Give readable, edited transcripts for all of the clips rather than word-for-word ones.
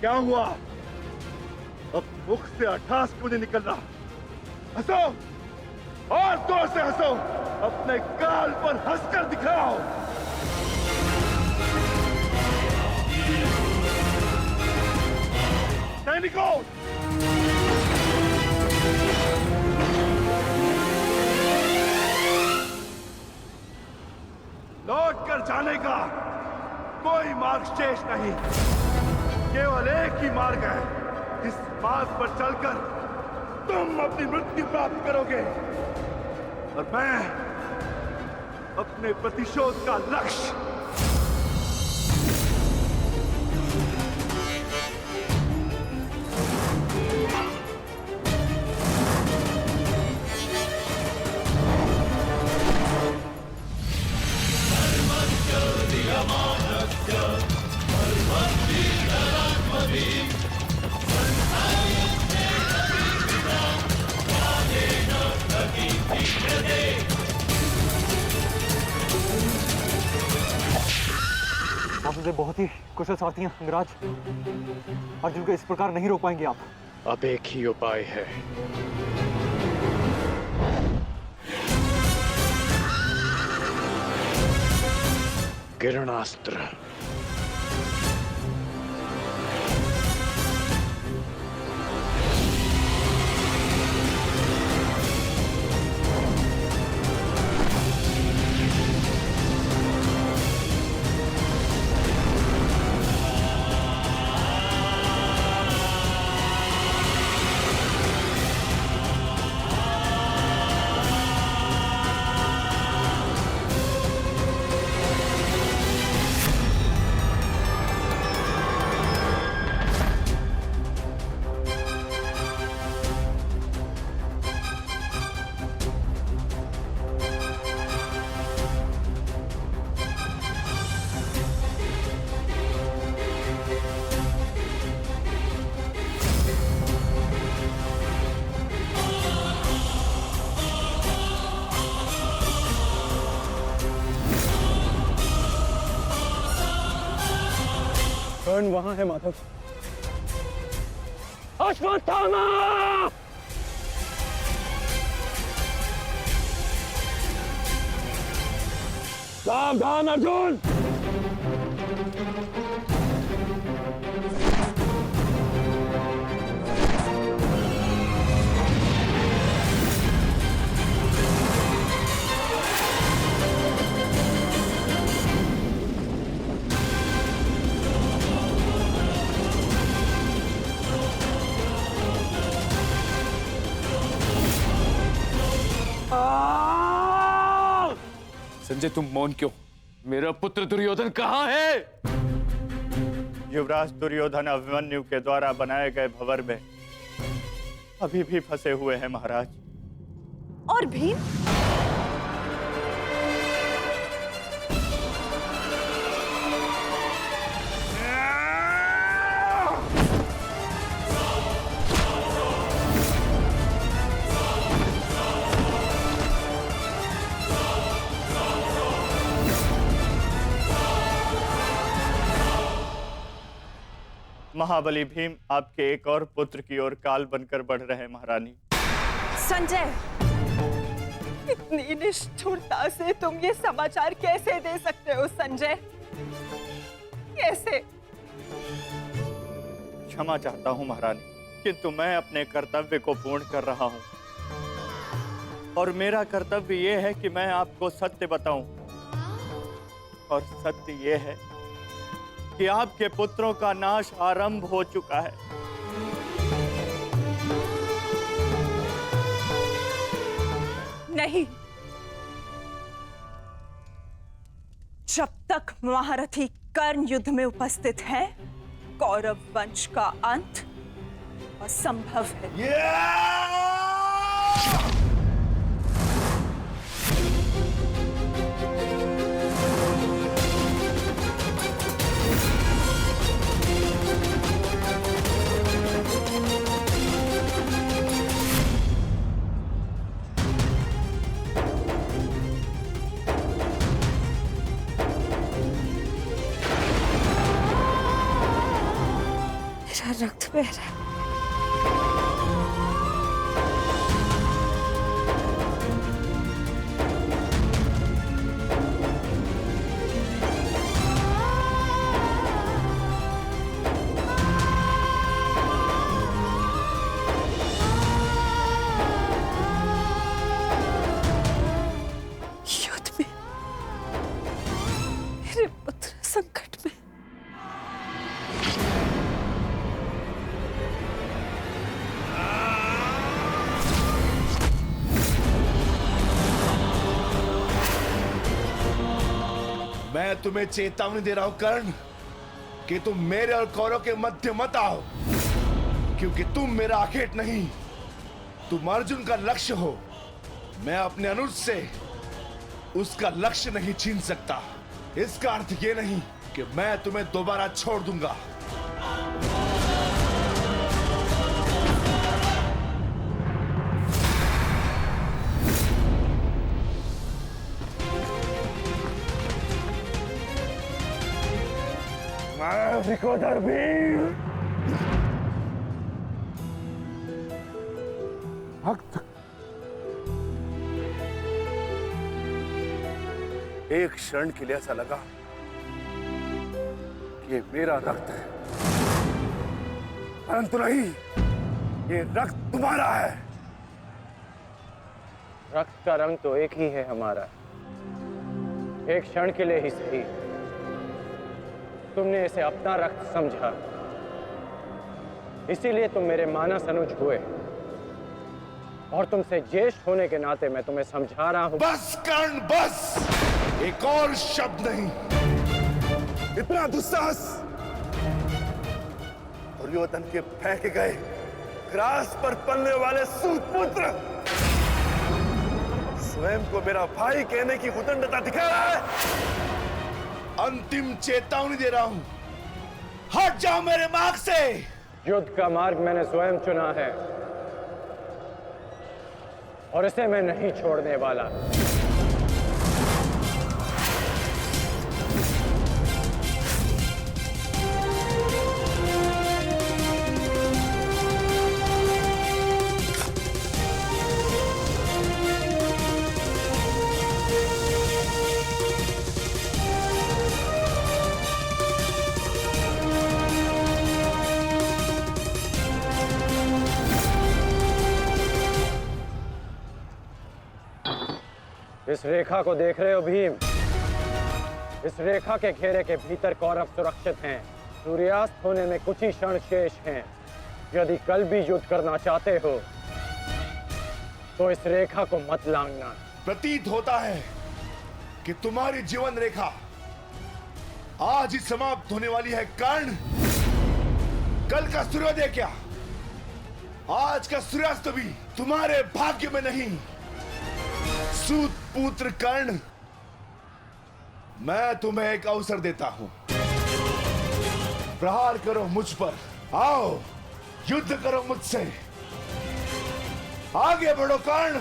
क्या हुआ? अब मुख से अट्ठास क्यों नहीं निकल रहा? हंसो और जोर से हंसो, अपने गाल पर हंसकर दिखाओ। सैनिकों, लौट कर जाने का कोई मार्ग शेष नहीं। केवल एक ही मार्ग है, जिस मार्ग पर चलकर तुम अपनी मृत्यु प्राप्त करोगे, और मैं अपने प्रतिशोध का लक्ष्य आप मुझे बहुत ही कुशल सारथी हैं अंगराज। अर्जुन को इस प्रकार नहीं रोक पाएंगे आप। अब एक ही उपाय है। किरणास्त्र। कर्ण वहां है माधव। अश्वत्थामा! सावधान अर्जुन! संजय, तुम मौन क्यों? मेरा पुत्र दुर्योधन कहाँ है? युवराज दुर्योधन अभिमन्यु के द्वारा बनाए गए भंवर में अभी भी फंसे हुए हैं महाराज। और भीम? महाबली भीम आपके एक और पुत्र की ओर काल बनकर बढ़ रहे हैं महारानी। संजय, इतनी निष्ठुरता से तुम ये समाचार कैसे दे सकते हो संजय? कैसे? क्षमा चाहता हूं महारानी, किंतु मैं अपने कर्तव्य को पूर्ण कर रहा हूं, और मेरा कर्तव्य ये है कि मैं आपको सत्य बताऊं, और सत्य ये है कि आपके पुत्रों का नाश आरंभ हो चुका है। नहीं, जब तक महारथी कर्ण युद्ध में उपस्थित है, कौरव वंश का अंत असंभव है। रक्त बह रहा है। युद्ध में मेरे पुत्र संकट में। मैं तुम्हें चेतावनी दे रहा हूं कर्ण कि तुम मेरे और कौरव के मध्य मत आओ, क्योंकि तुम मेरा आखेट नहीं, तुम अर्जुन का लक्ष्य हो। मैं अपने अनुज से उसका लक्ष्य नहीं छीन सकता। इसका अर्थ ये नहीं कि मैं तुम्हें दोबारा छोड़ दूंगा। विकोदर वीर भक्त, एक क्षण के लिए ऐसा लगा कि ये मेरा रक्त है, परंतु नहीं, ये रक्त तुम्हारा है। रक्त का रंग तो एक ही है हमारा, एक क्षण के लिए ही सही। तुमने इसे अपना रक्त समझा, इसीलिए तुम मेरे मानस अनुज हुए, और तुमसे ज्येष्ठ होने के नाते मैं तुम्हें समझा रहा हूं। बस कर्ण बस, एक और शब्द नहीं। इतना दुस्साहस दुर्योधन के फेंके गए ग्रास पर पलने वाले सूतपुत्र स्वयं को मेरा भाई कहने की उदंडता दिखा रहा है। अंतिम चेतावनी दे रहा हूं, हट जाओ मेरे मार्ग से। युद्ध का मार्ग मैंने स्वयं चुना है और इसे मैं नहीं छोड़ने वाला। इस रेखा को देख रहे हो भीम? इस रेखा के घेरे के भीतर कौरव सुरक्षित हैं। सूर्यास्त होने में कुछ ही क्षण शेष हैं। यदि कल भी युद्ध करना चाहते हो तो इस रेखा को मत लांघना। प्रतीत होता है कि तुम्हारी जीवन रेखा आज ही समाप्त होने वाली है कर्ण। कल का सूर्योदय क्या, आज का सूर्यास्त भी तुम्हारे भाग्य में नहीं। सूत पुत्र कर्ण, मैं तुम्हें एक अवसर देता हूं। प्रहार करो मुझ पर, आओ युद्ध करो मुझसे। आगे बढ़ो कर्ण।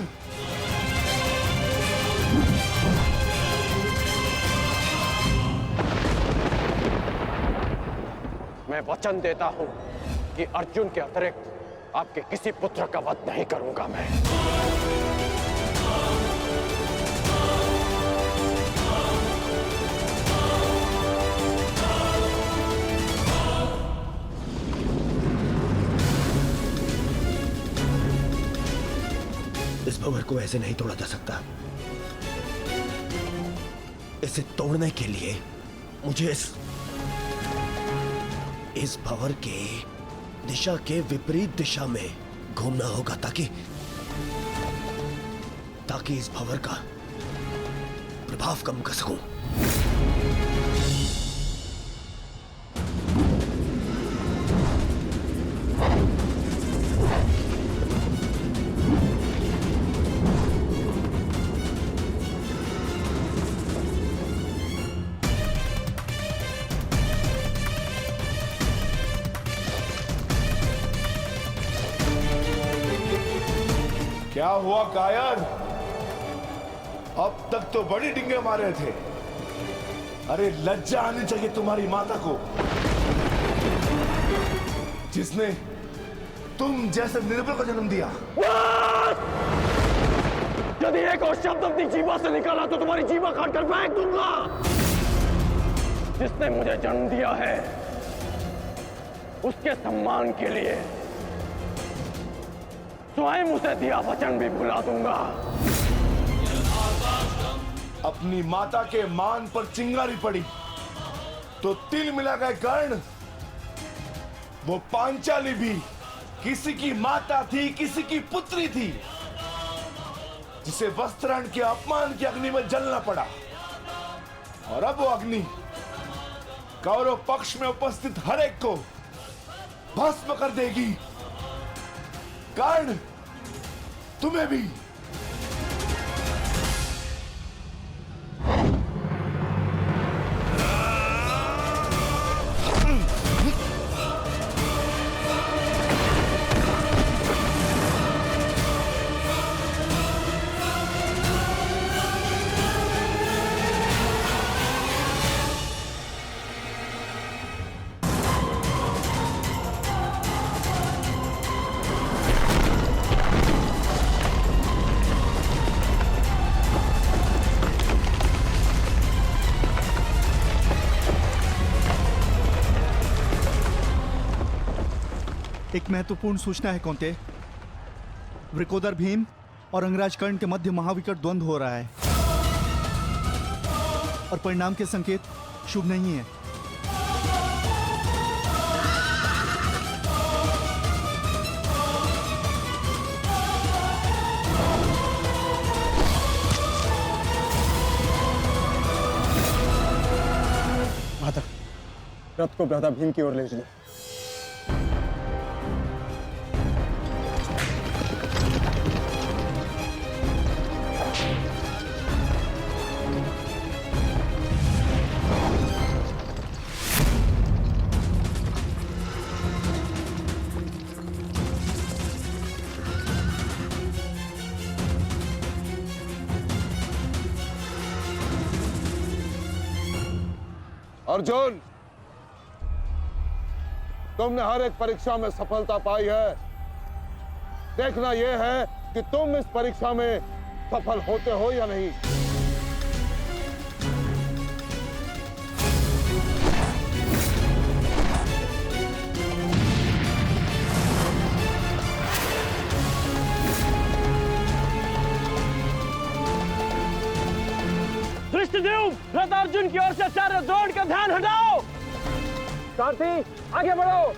मैं वचन देता हूं कि अर्जुन के अतिरिक्त आपके किसी पुत्र का वध नहीं करूंगा मैं। इस भंवर को ऐसे नहीं तोड़ा जा सकता। इसे तोड़ने के लिए मुझे इस भंवर के दिशा के विपरीत दिशा में घूमना होगा ताकि इस भंवर का प्रभाव कम कर सकूं। क्या हुआ कायर? अब तक तो बड़ी डिंगे मारे थे। अरे लज्जा आनी चाहिए तुम्हारी माता को। जिसने तुम जैसे निर्बल को जन्म दिया। यदि एक और शब्द अपनी जीवा से निकाला तो तुम्हारी जीवा काटकर फेंक दूंगा। जिसने मुझे जन्म दिया है उसके सम्मान के लिए स्वयं उसे दिया वचन भी भुला दूंगा। अपनी माता के मान पर चिंगारी पड़ी तो तिल मिला गए कर्ण। वो पांचाली भी किसी की माता थी, किसी की पुत्री थी, जिसे वस्त्राण के अपमान की अग्नि में जलना पड़ा। और अब वो अग्नि कौरव पक्ष में उपस्थित हर एक को भस्म कर देगी। कर्ण, तुम्हें भी। एक महत्वपूर्ण सूचना है कौंते। वृकोदर भीम और अंगराज कर्ण के मध्य महाविकट द्वंद्व हो रहा है और परिणाम के संकेत शुभ नहीं है। रथ को भ्राता भीम की ओर ले चलो। अर्जुन, तुमने हर एक परीक्षा में सफलता पाई है। देखना यह है कि तुम इस परीक्षा में सफल होते हो या नहीं। धृष्टद्युम्न, रथ अर्जुन की ओर से आचार्य द्रोण का ध्यान हटाओ। सारथी, आगे बढ़ो।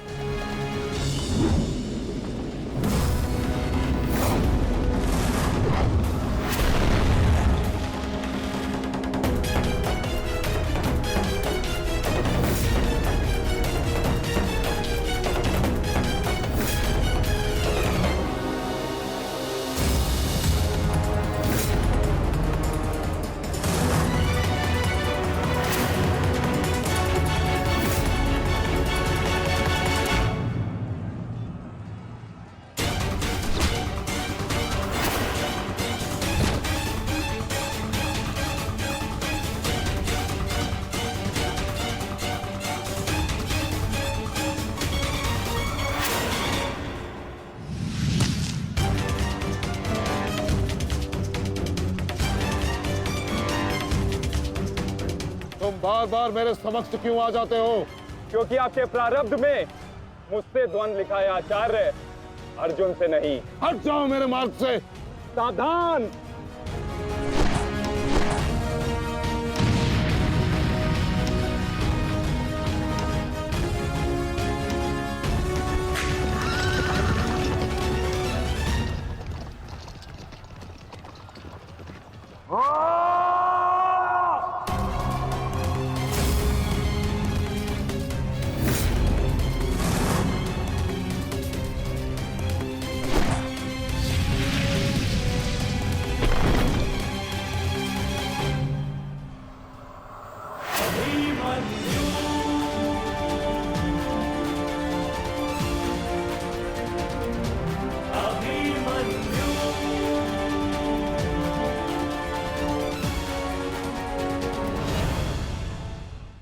तुम बार बार मेरे समक्ष क्यों आ जाते हो? क्योंकि आपके प्रारब्ध में मुझसे द्वंद्व लिखा है आचार्य, अर्जुन से नहीं। हट जाओ मेरे मार्ग से। सावधान।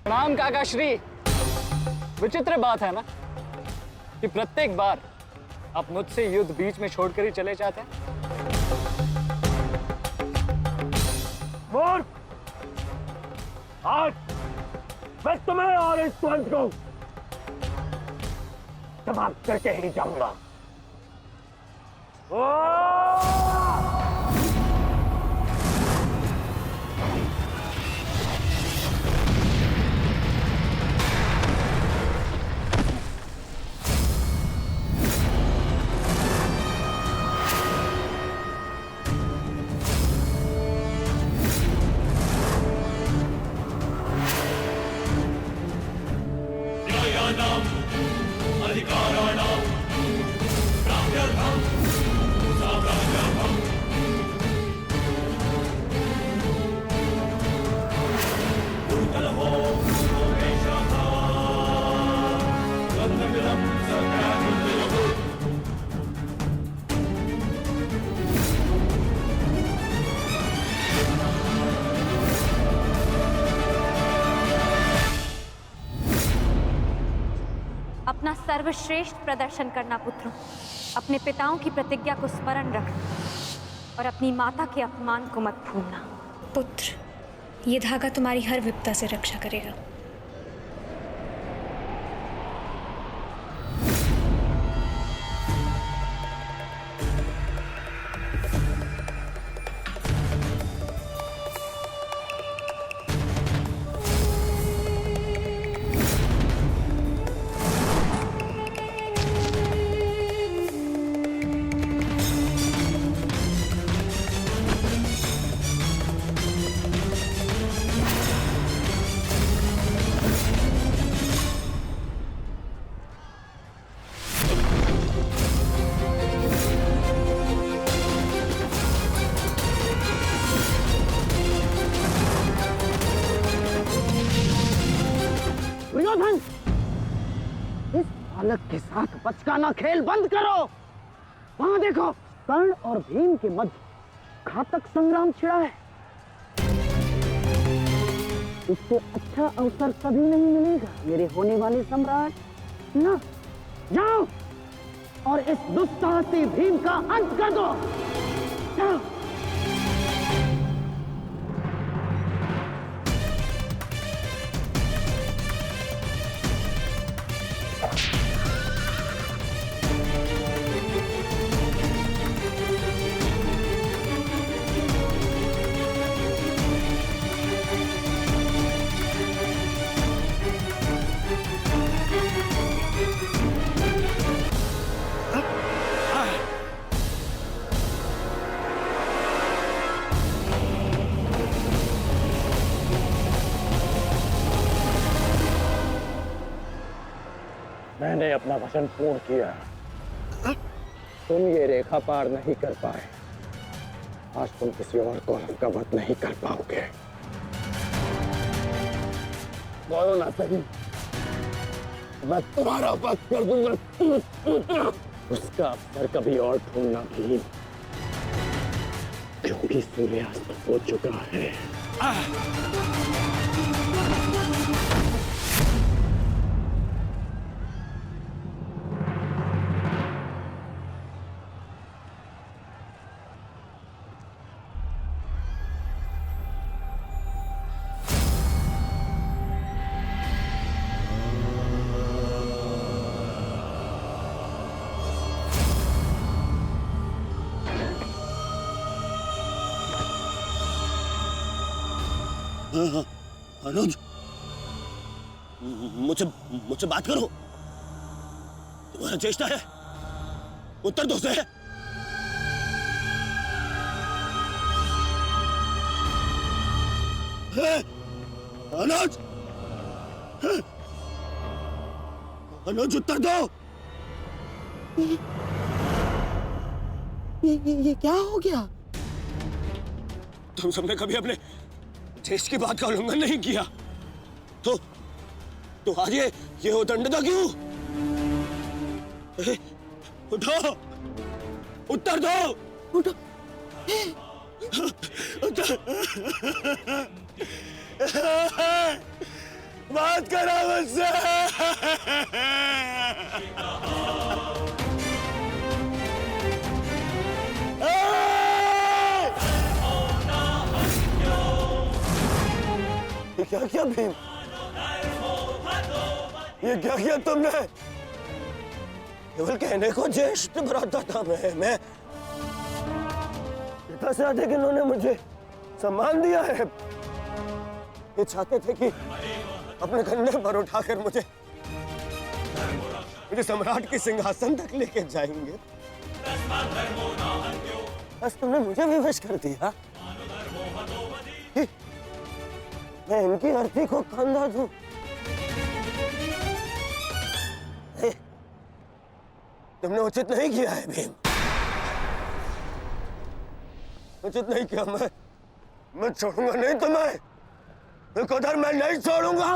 प्रणाम काका श्री। विचित्र बात है ना कि प्रत्येक बार आप मुझसे युद्ध बीच में छोड़कर ही चले जाते हैं? मूर्ख! आज मैं तुम्हें और इस द्वंद को समाप्त करके ही जाऊंगा। अपना सर्वश्रेष्ठ प्रदर्शन करना पुत्रों। अपने पिताओं की प्रतिज्ञा को स्मरण रखना और अपनी माता के अपमान को मत भूलना। पुत्र, ये धागा तुम्हारी हर विपदा से रक्षा करेगा। दुर्योधन, इस बालक के साथ बचकाना खेल बंद करो। वहां देखो, कर्ण और भीम के मध्य घातक संग्राम छिड़ा है। इससे अच्छा अवसर कभी नहीं मिलेगा मेरे होने वाले सम्राट। ना, जाओ और इस दुस्साहसी भीम का अंत कर दो। जाओ। मैंने अपना वचन पूर्ण किया। तुम ये रेखा पार नहीं कर पाए, आज तुम किसी और कौरव का वध नहीं कर पाओगे। बोलो ना सही, मैं तुम्हारा वध कर दूंगा। उसका अवसर कभी और ढूंढना भी, क्योंकि सूर्यास्त हो चुका है। अनुज, मुझसे बात करो। तुम्हारा चेष्टा है, उत्तर दो से। अनुज, अनुज उत्तर दो। ये क्या हो गया? तुम सबने कभी अपने देश की बात का उल्लंघन नहीं किया, तो आज ये उदंडता क्यों? उठो, उत्तर दो। उठो। बात करो मुझसे। ये क्या किया भीम? ये क्या किया तुमने? केवल कहने को ज्येष्ठ भ्राता था मैं पिता से अधिक इन्होंने मुझे सम्मान दिया है। ये चाहते थे कि अपने कंधे पर उठाकर मुझे सम्राट के सिंहासन तक लेके जाएंगे। बस तुमने मुझे विवश कर दिया। मैं इनकी अर्थी को कंधा दूं। तुमने उचित नहीं किया है भीम, उचित नहीं किया। मैं छोड़ूंगा नहीं तुम्हें, मैं नहीं छोड़ूंगा।